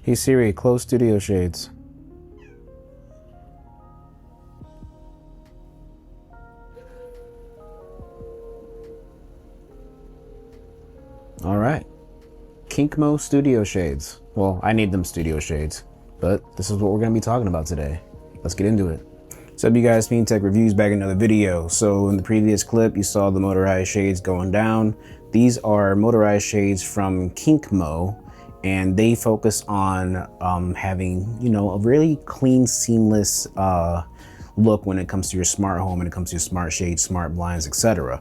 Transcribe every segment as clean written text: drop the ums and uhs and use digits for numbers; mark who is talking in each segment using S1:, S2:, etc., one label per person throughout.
S1: Hey Siri, close studio shades. All right, Kincmo studio shades. Well, I need them studio shades, but this is what we're gonna be talking about today. Let's get into it. So you guys, Fiend Tech Reviews, back in another video. So in the previous clip, you saw the motorized shades going down. These are motorized shades from Kincmo, and they focus on having, you know, a really clean, seamless look when it comes to your smart home, when it comes to your smart shades, smart blinds, etc.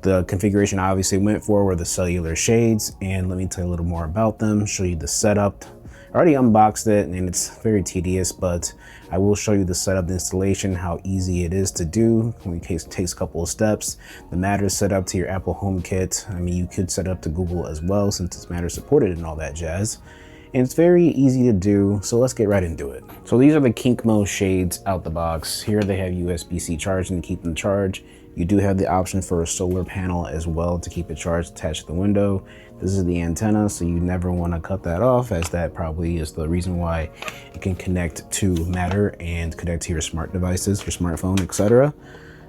S1: The configuration I obviously went for were the cellular shades, and let me tell you a little more about them, show you the setup. I already unboxed it and it's very tedious, but I will show you the setup, the installation, how easy it is to do. It takes a couple of steps. The Matter is set up to your Apple HomeKit. I mean, you could set up to Google as well since it's Matter supported and all that jazz. And it's very easy to do, so let's get right into it. So these are the Kincmo shades out the box. Here they have USB-C charging to keep them charged. You do have the option for a solar panel as well to keep it charged attached to the window. This is the antenna, so you never want to cut that off, as that probably is the reason why it can connect to Matter and connect to your smart devices, your smartphone, etc.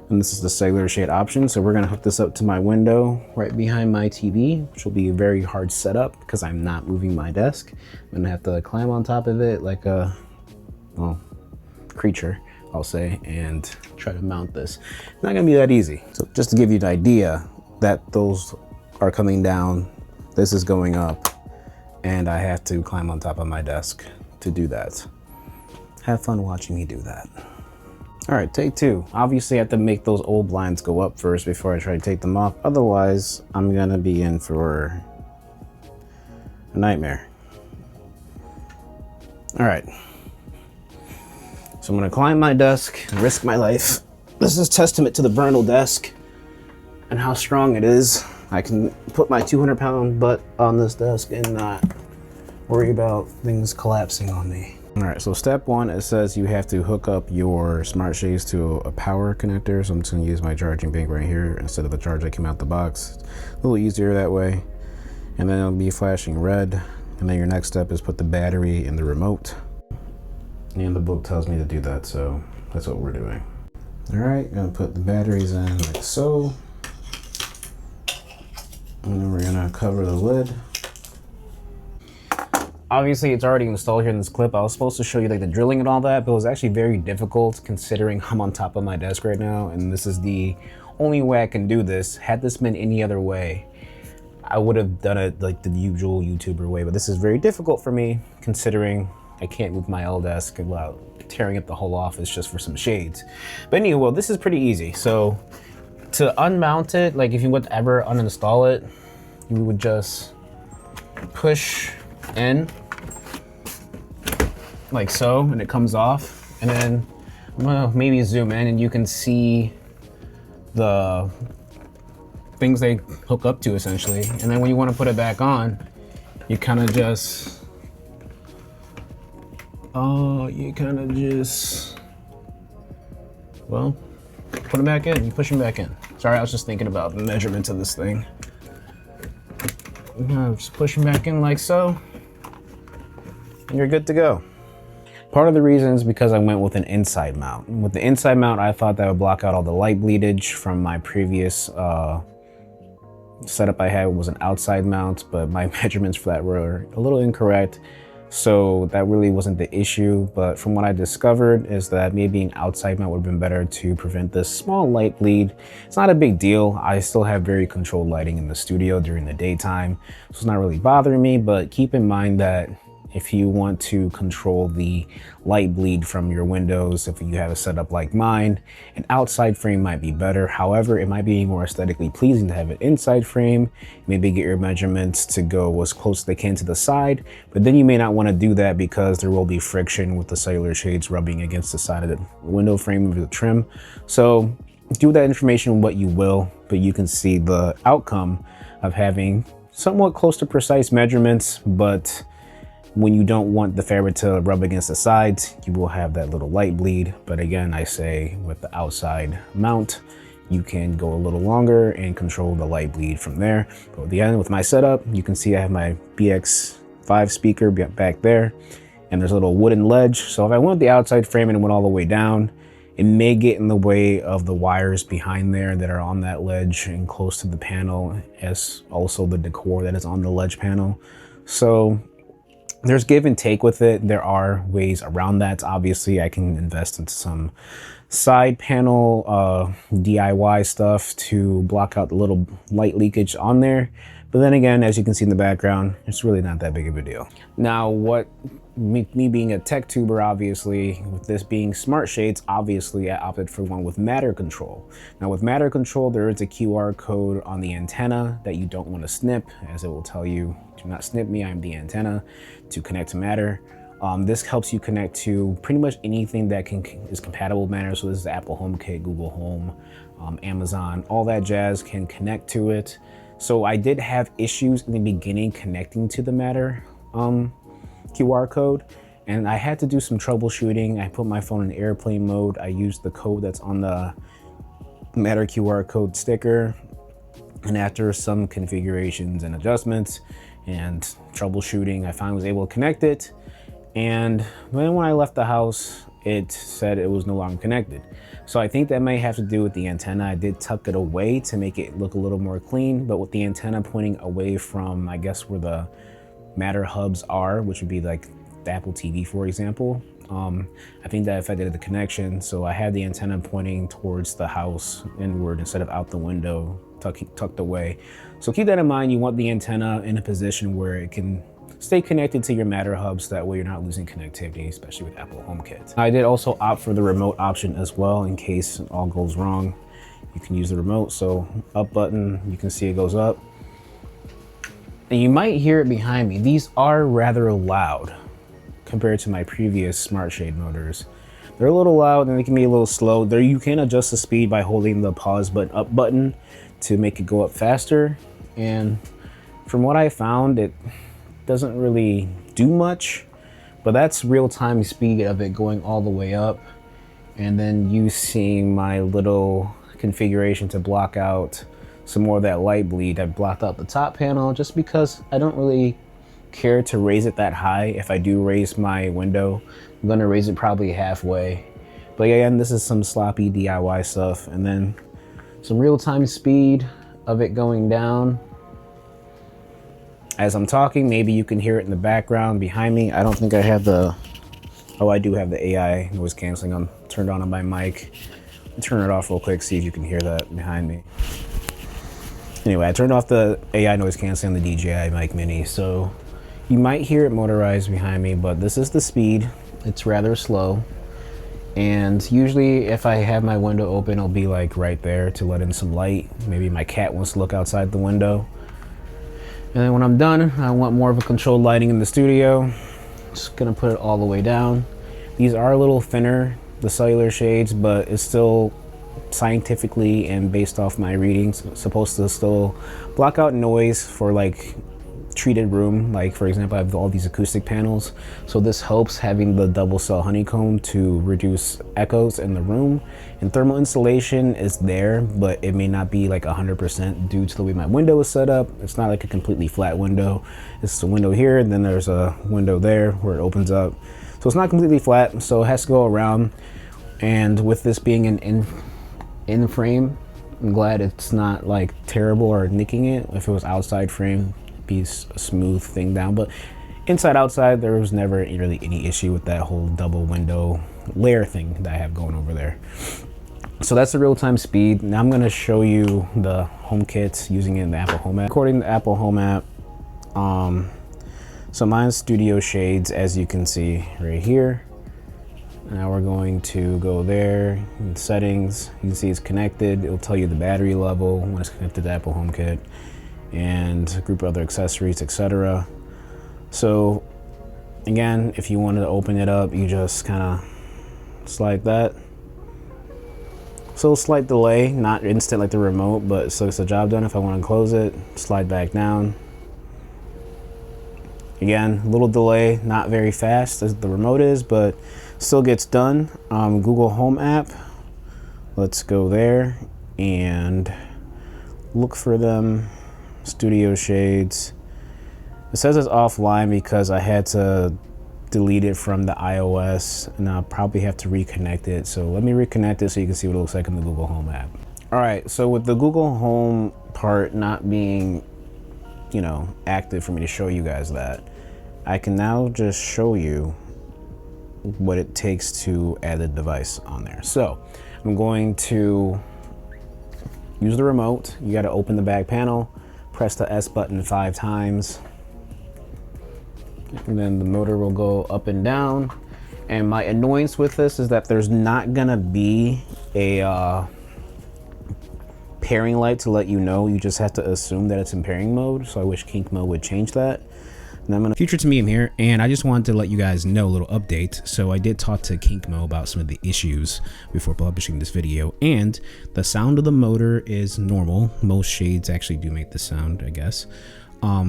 S1: And this is the cellular shade option. So we're gonna hook this up to my window right behind my TV, which will be a very hard setup because I'm not moving my desk. I'm gonna have to climb on top of it like a, well, creature, I'll say, and try to mount this. It's not gonna be that easy. So just to give you an idea that those are coming down, this is going up, and I have to climb on top of my desk to do that. Have fun watching me do that. All right, take two. Obviously I have to make those old blinds go up first before I try to take them off. Otherwise, I'm gonna be in for a nightmare. All right. So I'm gonna climb my desk and risk my life. This is testament to the Bernal desk and how strong it is. I can put my 200-pound butt on this desk and not worry about things collapsing on me. All right, so step one, it says you have to hook up your smart shades to a power connector. So I'm just gonna use my charging bank right here instead of the charger that came out the box. A little easier that way. And then it'll be flashing red. And then your next step is put the battery in the remote. And the book tells me to do that, so that's what we're doing. All right, gonna put the batteries in like so. And then we're gonna cover the lid. Obviously it's already installed here in this clip. I was supposed to show you like the drilling and all that, but it was actually very difficult considering I'm on top of my desk right now, and this is the only way I can do this. Had this been any other way, I would have done it like the usual YouTuber way, but this is very difficult for me considering I can't move my L desk without tearing up the whole office just for some shades. But anyway, well, this is pretty easy. So to unmount it, like if you would ever uninstall it, you would just push in like so, and it comes off. And then I'm gonna maybe zoom in and you can see the things they hook up to essentially. And then when you want to put it back on, you kind of just well, put them back in, you push them back in. Sorry, I was just thinking about the measurements of this thing. Just push them back in like so, and you're good to go. Part of the reason is because I went with an inside mount. With the inside mount, I thought that would block out all the light bleedage from my previous setup I had was an outside mount, but my measurements for that were a little incorrect. So that really wasn't the issue, but from what I discovered is that maybe an outside mount would have been better to prevent this small light bleed. It's not a big deal. I still have very controlled lighting in the studio during the daytime, so it's not really bothering me, but keep in mind that if you want to control the light bleed from your windows, if you have a setup like mine, an outside frame might be better. However, it might be more aesthetically pleasing to have an inside frame. Maybe get your measurements to go as close as they can to the side, but then you may not want to do that because there will be friction with the cellular shades rubbing against the side of the window frame of the trim. So do that information what you will, but you can see the outcome of having somewhat close to precise measurements, but when you don't want the fabric to rub against the sides, you will have that little light bleed. But again, I say with the outside mount, you can go a little longer and control the light bleed from there. But at the end, with my setup, you can see I have my BX 5 speaker back there, and there's a little wooden ledge. So if I went with the outside frame and went all the way down, it may get in the way of the wires behind there that are on that ledge and close to the panel, as also the decor that is on the ledge panel. So there's give and take with it. There are ways around that. Obviously, I can invest into some side panel DIY stuff to block out the little light leakage on there. But then again, as you can see in the background, it's really not that big of a deal. Now, what me being a tech tuber, obviously, with this being smart shades, obviously I opted for one with matter control. Now with matter control, there is a QR code on the antenna that you don't want to snip, as it will tell you, do not snip me, I'm the antenna, to connect to matter. This helps you connect to pretty much anything that is compatible with matter. So this is Apple HomeKit, Google Home, Amazon, all that jazz can connect to it. So I did have issues in the beginning connecting to the matter QR code, and I had to do some troubleshooting. I put my phone in airplane mode. I used the code that's on the matter QR code sticker, and after some configurations and adjustments and troubleshooting, I finally was able to connect it. And then when I left the house, it said it was no longer connected. So I think that may have to do with the antenna. I did tuck it away to make it look a little more clean, but with the antenna pointing away from, I guess, where the matter hubs are, which would be like the Apple TV, for example, I think that affected the connection. So I had the antenna pointing towards the house inward instead of out the window, tucked away. So keep that in mind. You want the antenna in a position where it can stay connected to your matter hubs. That way you're not losing connectivity, especially with Apple HomeKit. I did also opt for the remote option as well, in case all goes wrong. You can use the remote. So up button, you can see it goes up. And you might hear it behind me. These are rather loud compared to my previous smart shade motors. They're a little loud and they can be a little slow. There you can adjust the speed by holding the pause button up button to make it go up faster. And from what I found, it doesn't really do much, but that's real-time speed of it going all the way up. And then you seeing my little configuration to block out some more of that light bleed. I blocked out the top panel just because I don't really care to raise it that high. If I do raise my window, I'm gonna raise it probably halfway. But again, this is some sloppy DIY stuff. And then some real-time speed of it going down. As I'm talking, maybe you can hear it in the background behind me. I don't think I have the, oh, I do have the AI noise canceling on turned on my mic. Turn it off real quick, see if you can hear that behind me. Anyway, I turned off the AI noise canceling on the DJI Mic Mini, so you might hear it motorized behind me, but this is the speed. It's rather slow. And usually if I have my window open, it'll be like right there to let in some light. Maybe my cat wants to look outside the window. And then when I'm done, I want more of a controlled lighting in the studio. Just gonna put it all the way down. These are a little thinner, the cellular shades, but it's still scientifically and based off my readings supposed to still block out noise for like treated room. Like for example, I have all these acoustic panels, so this helps having the double cell honeycomb to reduce echoes in the room. And thermal insulation is there, but it may not be like 100% due to the way my window is set up. It's not like a completely flat window. It's a window here, and then there's a window there where it opens up, so it's not completely flat, so it has to go around. And with this being an in frame, I'm glad it's not like terrible or nicking it. If it was outside frame, it'd be a smooth thing down, but inside outside there was never really any issue with that whole double window layer thing that I have going over there. So that's the real-time speed. Now I'm going to show you the HomeKit using it in the Apple Home app. According to the Apple Home app, so mine's Studio Shades, as you can see right here. Now we're going to go there in settings. You can see it's connected. It'll tell you the battery level when it's connected to Apple HomeKit, and a group of other accessories, etc. So again, if you wanted to open it up, you just kind of slide that. So a slight delay, not instant like the remote, but it still gets the job done. If I want to close it, slide back down. Again, a little delay, not very fast as the remote is, but still gets done. Google Home app, let's go there and look for them. Studio Shades. It says it's offline because I had to delete it from the iOS, and I'll probably have to reconnect it. So let me reconnect it so you can see what it looks like in the Google Home app. All right, so with the Google Home part not being, you know, active for me to show you guys that, I can now just show you what it takes to add a device on there. So I'm going to use the remote. You got to open the back panel, press the S button 5 times, and then the motor will go up and down. And my annoyance with this is that there's not gonna be a pairing light to let you know. You just have to assume that it's in pairing mode. So I wish Kincmo would change that. And I'm gonna Future to me, I'm here, and I just wanted to let you guys know a little update. So I did talk to Kincmo about some of the issues before publishing this video, and the sound of the motor is normal. Most shades actually do make the sound, I guess.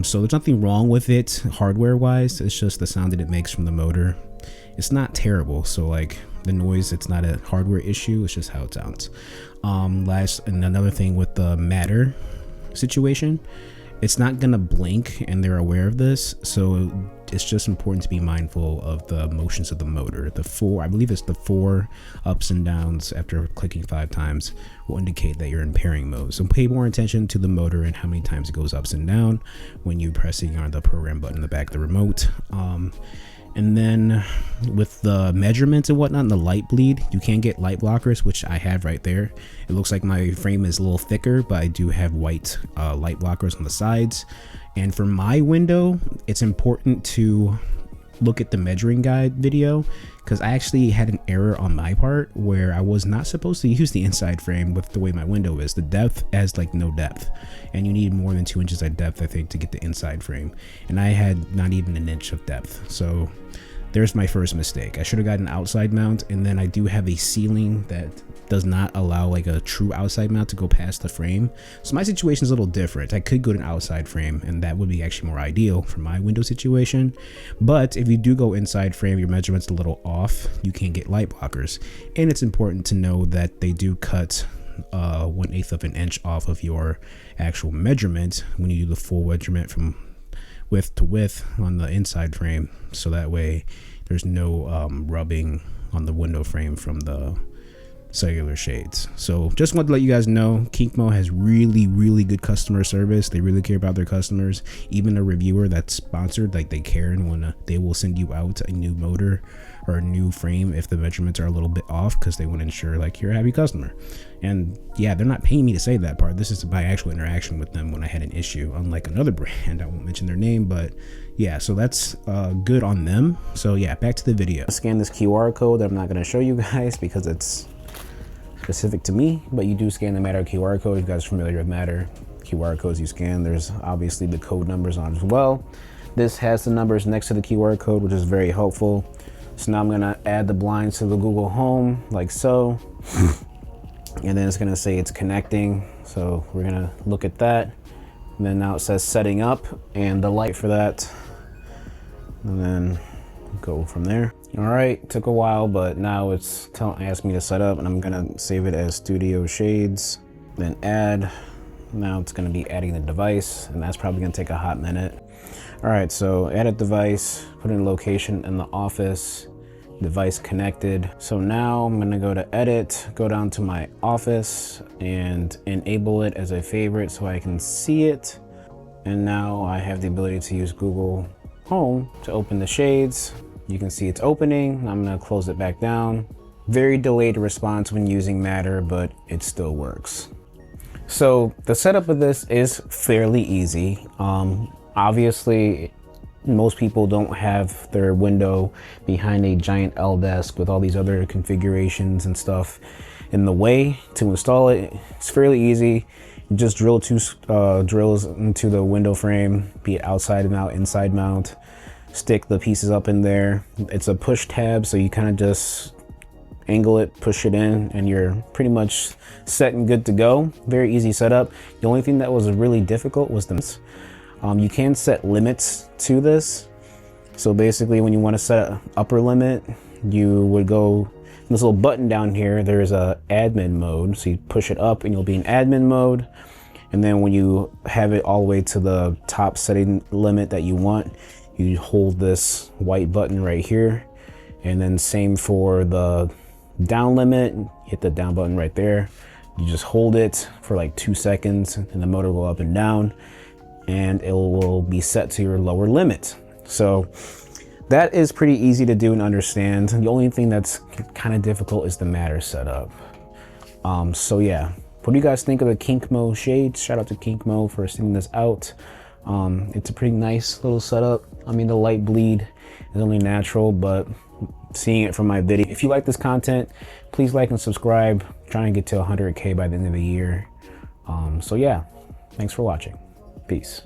S1: So there's nothing wrong with it hardware wise. It's just the sound that it makes from the motor. It's not terrible. So like the noise, it's not a hardware issue. It's just how it sounds. And another thing with the Matter situation, it's not gonna blink, and they're aware of this. So it's just important to be mindful of the motions of the motor. I believe it's the 4 ups and downs after clicking 5 times will indicate that you're in pairing mode. So pay more attention to the motor and how many times it goes ups and down when you're pressing on the program button in the back of the remote. And then with the measurements and whatnot and the light bleed, you can get light blockers, which I have right there. It looks like my frame is a little thicker, but I do have white light blockers on the sides. And for my window, it's important to look at the measuring guide video, because I actually had an error on my part where I was not supposed to use the inside frame with the way my window is. The depth has like no depth, and you need more than 2 inches of depth, I think, to get the inside frame, and I had not even an inch of depth. So there's my first mistake. I should have gotten an outside mount, and then I do have a ceiling that does not allow like a true outside mount to go past the frame. So my situation is a little different. I could go to an outside frame, and that would be actually more ideal for my window situation. But if you do go inside frame, your measurement's a little off, you can get light blockers. And it's important to know that they do cut 1/8 of an inch off of your actual measurement when you do the full measurement from width to width on the inside frame. So that way there's no rubbing on the window frame from the cellular shades. So just wanted to let you guys know, Kincmo has really good customer service. They really care about their customers. Even a reviewer that's sponsored, like, they care, and when they will send you out a new motor or a new frame if the measurements are a little bit off, because they want to ensure like you're a happy customer. And yeah, they're not paying me to say that part. This is by actual interaction with them when I had an issue, unlike another brand. I won't mention their name, but yeah, so that's good on them. So yeah, back to the video. Scan this QR code that I'm not going to show you guys because it's specific to me, but you do scan the Matter QR code. You guys are familiar with Matter QR codes you scan. There's obviously the code numbers on it as well. This has the numbers next to the QR code, which is very helpful. So now I'm gonna add the blinds to the Google Home like so. And then it's gonna say it's connecting. So we're gonna look at that. And then now it says setting up and the light for that. And then go from there. All right, took a while, but now it's asking me to set up, and I'm gonna save it as Studio Shades, then add. Now it's gonna be adding the device, and that's probably gonna take a hot minute. All right, so added device, put in location in the office, device connected. So now I'm gonna go to edit, go down to my office and enable it as a favorite so I can see it. And now I have the ability to use Google Home to open the shades. You can see it's opening. I'm gonna close it back down. Very delayed response when using Matter, but it still works. So the setup of this is fairly easy. Obviously, most people don't have their window behind a giant L desk with all these other configurations and stuff in the way. To install it, it's fairly easy. You just drill 2 drills into the window frame, be it outside mount, inside mount. Stick the pieces up in there. It's a push tab, so you kind of just angle it, push it in, and you're pretty much set and good to go. Very easy setup. The only thing that was really difficult was this. You can set limits to this. So basically, when you want to set an upper limit, you would go this little button down here. There's a admin mode, so you push it up and you'll be in admin mode. And then when you have it all the way to the top setting limit that you want, you hold this white button right here. And then same for the down limit, hit the down button right there. You just hold it for like 2 seconds and the motor will go up and down, and it will be set to your lower limit. So that is pretty easy to do and understand. The only thing that's kind of difficult is the matter setup. So yeah, what do you guys think of the Kincmo shades? Shout out to Kincmo for sending this out. It's a pretty nice little setup. I mean, the light bleed is only natural, but seeing it from my video. If you like this content, please like and subscribe. Trying to get to 100K by the end of the year. So yeah, thanks for watching. Peace.